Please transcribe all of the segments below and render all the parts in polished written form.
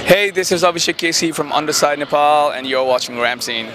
Hey, this is Avishek from Underside, Nepal, and you're watching Ramseen.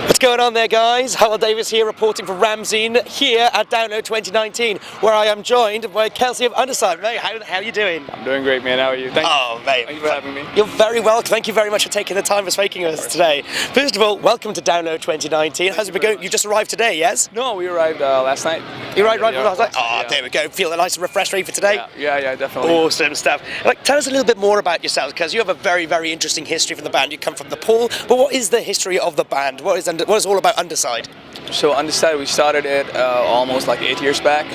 What's going on there, guys? Howell Davis here, reporting for Ramseen here at Download 2019, where I am joined by Kelsey of Underside. Mate, how are you doing? I'm doing great, man. How are you? Mate. Thank you for having me. You're very welcome. Thank you very much for taking the time for speaking with us today. First of all, welcome to Download 2019. How's it been going? You just arrived today, yes? No, we arrived last night. You arrived last night? Oh, there we go. Feeling nice and refreshed, ready for today? Yeah, definitely. Awesome stuff. Tell us a little bit more about yourselves, because you have a very, very interesting history for the band. You come from Nepal, but what is the history of the band? What is it all about Underside? So Underside, we started it almost like 8 years back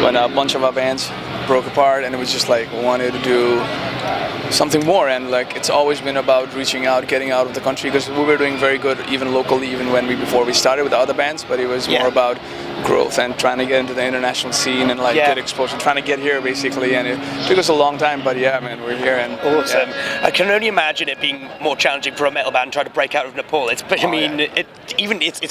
when a bunch of our bands broke apart, and it was just like we wanted to do something more, and like it's always been about reaching out, getting out of the country, because we were doing very good even locally, even before we started with the other bands, but it was more about growth and trying to get into the international scene and get exposure, trying to get here basically, and it took us a long time, but yeah, man, we're here. And awesome. I can only imagine it being more challenging for a metal band trying to break out of Nepal. It's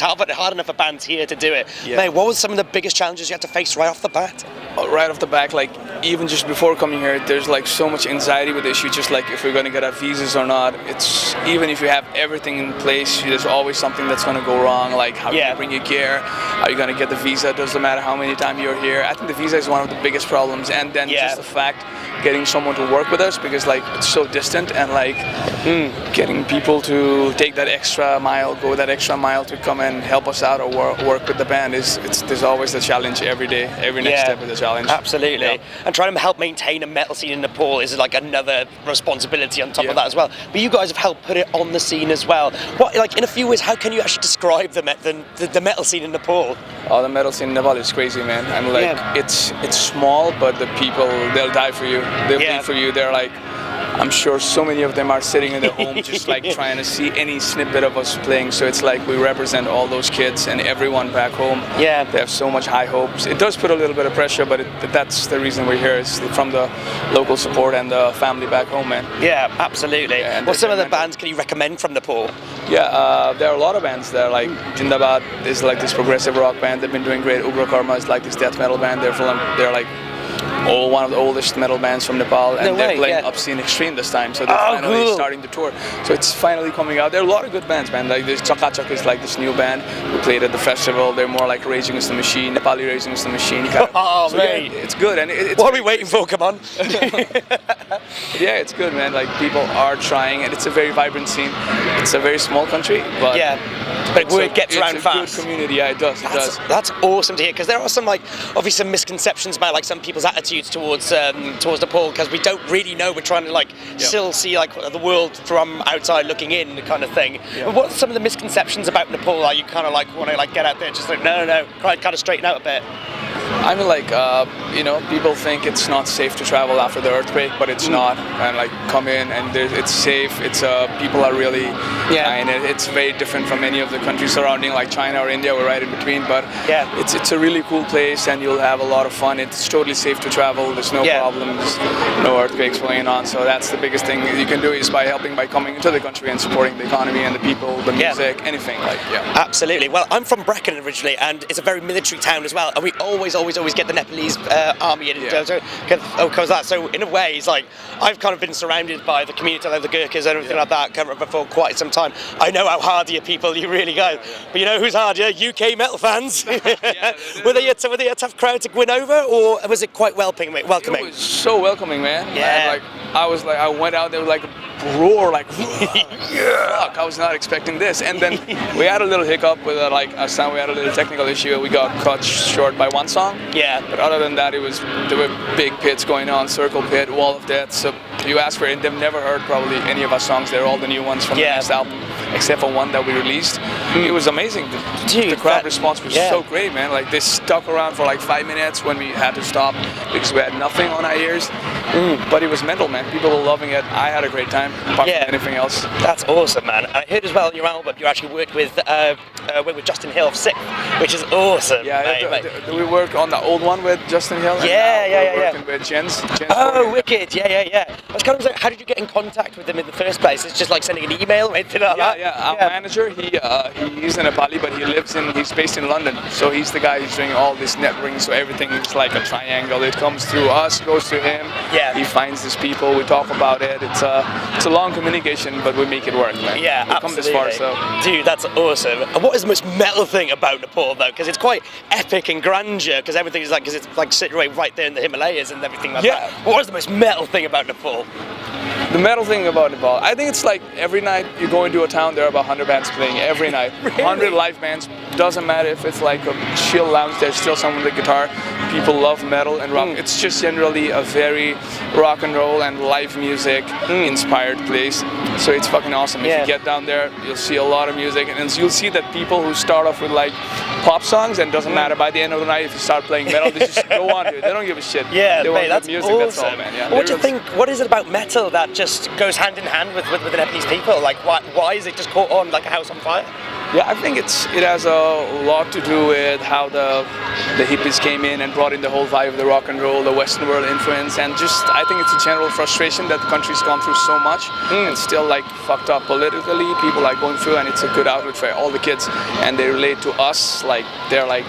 hard enough for bands here to do it. Mate, what was some of the biggest challenges you had to face right off the bat? Right off the back, like even just before coming here, there's like so much anxiety with the issue, just like if we're going to get our visas or not. It's even if you have everything in place, there's always something that's going to go wrong, like how you bring your gear, are you going to get the visa, it doesn't matter how many times you're here. I think the visa is one of the biggest problems, and then just the fact getting someone to work with us, because like it's so distant, and like getting people to take that extra mile, go that extra mile to come and help us out or work with the band there's always the challenge every day, every next step is a challenge. Absolutely. And trying to help maintain a metal scene in Nepal is like another responsibility on top of that as well. But you guys have helped put it on the scene as well. What, like in a few words, how can you actually describe the metal scene in Nepal? Oh, the metal scene in Nepal is crazy, man. I mean, like it's small, but the people, they'll die for you. They'll bleed for you. They're like, I'm sure so many of them are sitting in their home just like trying to see any snippet of us playing. So it's like we represent all those kids and everyone back home. Yeah. They have so much high hopes. It does put a little bit of pressure, but that's the reason we're here, is from the local support and the family back home, man. Yeah, absolutely. Yeah, what some of the bands can you recommend from Nepal? Yeah, there are a lot of bands there. Like Jindabad is like this progressive rock band. They've been doing great. Ugra Karma is like this death metal band. They're like one of the oldest metal bands from Nepal, and they're playing Obscene Extreme this time, so they're finally starting the tour. So it's finally coming out. There are a lot of good bands, man. Like this Chaka Chaka is like this new band who played at the festival. They're more like Rage Against the Machine, Nepali Rage Against the Machine. So it's good. And what are we waiting for? Come on. Yeah, it's good, man. Like people are trying, and it's a very vibrant scene. It's a very small country, but word gets around fast. It's a good community. Yeah, it does. That's awesome to hear, because there are some obviously some misconceptions about like some people's attitudes towards Nepal, because we don't really know. We're trying to still see like the world from outside looking in, kind of thing. But what are some of the misconceptions about Nepal? Are you kind of like want to like get out there, just like no, kind of straighten out a bit? I mean, like, people think it's not safe to travel after the earthquake, but it's not. And like, come in and it's safe. It's people are really kind. It's very different from any of the countries surrounding, like China or India. We're right in between, but it's a really cool place, and you'll have a lot of fun. It's totally safe to travel. There's no problems, no earthquakes going on. So that's the biggest thing you can do, is by coming into the country and supporting the economy and the people, the music, anything Absolutely. Well, I'm from Brecon originally, and it's a very military town as well, and we always get the Nepalese army in because that. So in a way, it's like I've kind of been surrounded by the community, like the Gurkhas and everything like that, for quite some time. I know how hardy people you really guys, but you know who's hardier? UK metal fans. Were they a tough crowd to win over, or was it quite welcoming? It was so welcoming, man. Yeah. I went out there with like a roar, like fuck, I was not expecting this. And then we had a little hiccup with a sound. We had a little technical issue. We got cut short by one song. Yeah. But other than that, there were big pits going on, Circle Pit, Wall of Death. So you asked for it, they've never heard probably any of our songs. They're all the new ones from the next album, except for one that we released. It was amazing. The crowd response was so great, man. Like they stuck around for like 5 minutes when we had to stop because we had nothing on our ears. But it was mental, man. People were loving it. I had a great time, apart from anything else. That's awesome, man. I heard as well on your album you actually worked with with Justin Hill of Sixth, which is awesome. Yeah, we worked on the old one with Justin Hill. Yeah. Working with Jens. Oh, wicked! Yeah. I was kind of like, how did you get in contact with him in the first place? It's just like sending an email or anything like that? Yeah. Our manager, he's in Nepali, but he's based in London. So he's the guy who's doing all this networking. So everything is like a triangle. It comes through us, goes to him. Yeah. He finds these people. We talk about it. It's a long communication, but we make it work. Man. Yeah, We've come this far, so. Dude, that's awesome. And what is the most metal thing about Nepal, though? Because it's quite epic and grandeur. Because everything is like, because it's like sitting right there in the Himalayas and everything like that. What is the most metal thing about Nepal? The metal thing about Nepal, I think it's like every night you go into a town, there are about 100 bands playing every night. Really? 100 live bands, doesn't matter if it's like a chill lounge, there's still someone with a guitar. People love metal and rock. It's just generally a very rock and roll and live music inspired place. So it's fucking awesome. If you get down there, you'll see a lot of music, and you'll see that people who start off with like pop songs, and doesn't matter, by the end of the night if you start playing metal, they just go on to it. They don't give a shit. Yeah, they want that's music, awesome. that's all, man. Yeah, what do you think? What is it about metal that just goes hand in hand with the Nepalese people? Like, why is it just caught on like a house on fire? Yeah, I think it has a lot to do with how the hippies came in and brought in the whole vibe of the rock and roll, the Western world influence, and just I think it's a general frustration that the country's gone through so much and still like fucked up politically. People are going through, and it's a good outlet for all the kids, and they relate to us. Like they're like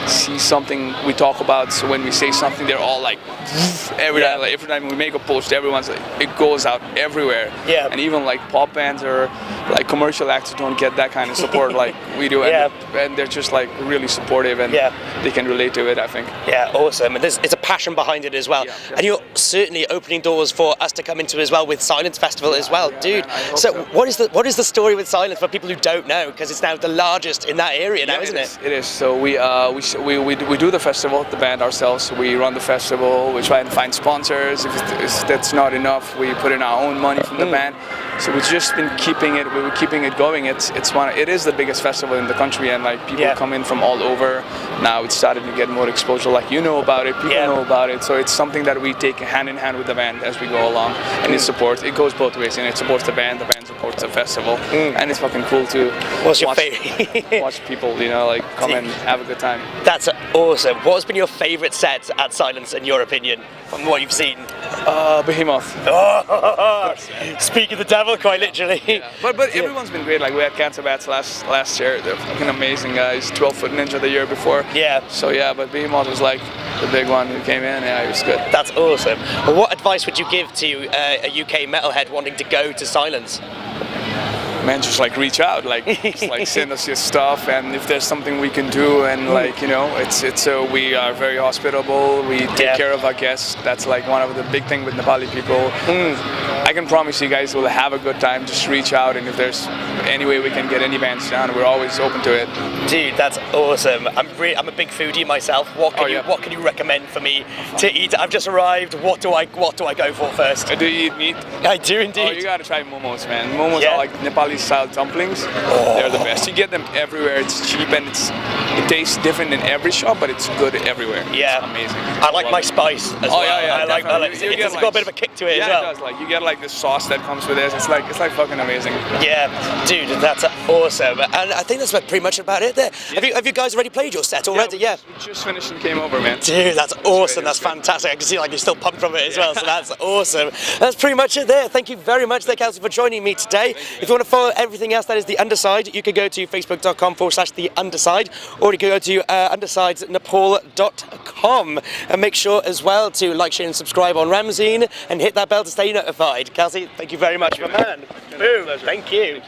see something we talk about, so when we say something, they're all like every time we make a post, everyone's like, it goes out everywhere. Yeah. And even like pop bands or like commercial acts don't get that kind of support like we do, and they're just like really supportive, and they can relate to it, I think. Yeah, awesome. And it's a passion behind it as well. Yeah, and you're certainly opening doors for us to come into as well with Silence Festival as well, dude. Man, so what is the story with Silence for people who don't know? Because it's now the largest in that area now, isn't it? It is. So we do the festival, the band ourselves. We run the festival. We try and find sponsors. If that's not enough, we put in our own money from the band. So we've just been keeping it. We were keeping it going. It is the biggest festival in the country, and like people come in from all over. Now it's starting to get more exposure. Like you know about it, people know about it. So it's something that we take hand in hand with the band as we go along, and it goes both ways, and it supports the band supports the festival, and it's fucking cool to watch people, like come and have a good time. That's awesome. What has been your favourite set at Silence in your opinion, from what you've seen? Behemoth. Oh, speak of the devil, quite literally. Yeah. But everyone's been great. Like we had Cancer Bats last year. They're fucking amazing guys. 12-Foot Ninja the year before. Yeah. So but Behemoth was like the big one who came in. Yeah, it was good. That's awesome. Well, what advice would you give to a UK metalhead wanting to go to Silence? Man, just like reach out, just like send us your stuff, and if there's something we can do, and we are very hospitable. We take care of our guests. That's like one of the big thing with Nepali people. I can promise you guys will have a good time. Just reach out, and if there's any way we can get any bands down, we're always open to it. Dude, that's awesome. I'm a big foodie myself. What can you recommend for me to eat? I've just arrived. What do I go for first? Do you eat meat? I do indeed. Oh, you gotta try momos, man. Momos are like Nepali style dumplings. They're the best. You get them everywhere. It's cheap, and it tastes different in every shop, but it's good everywhere. Yeah, it's amazing. I like my spice as well. I like it's got a bit of a kick to it as well. Yeah, it does. Like you get like the sauce that comes with it. It's like fucking amazing. Yeah, dude, that's awesome. And I think that's pretty much about it there. Yeah. Have you guys already played your set already? Yeah, we just finished and came over, man. Dude, that's awesome. That's fantastic. I can see like you're still pumped from it as well. So that's awesome. That's pretty much it there. Thank you very much there, Kelsey, for joining me today. If you want to follow everything else that is The Underside, you can go to facebook.com/The Underside, or you can go to undersidesnepal.com, and make sure as well to like, share and subscribe on Ramzine and hit that bell to stay notified. Kelsey, thank you very much, my man. Boom, thank you.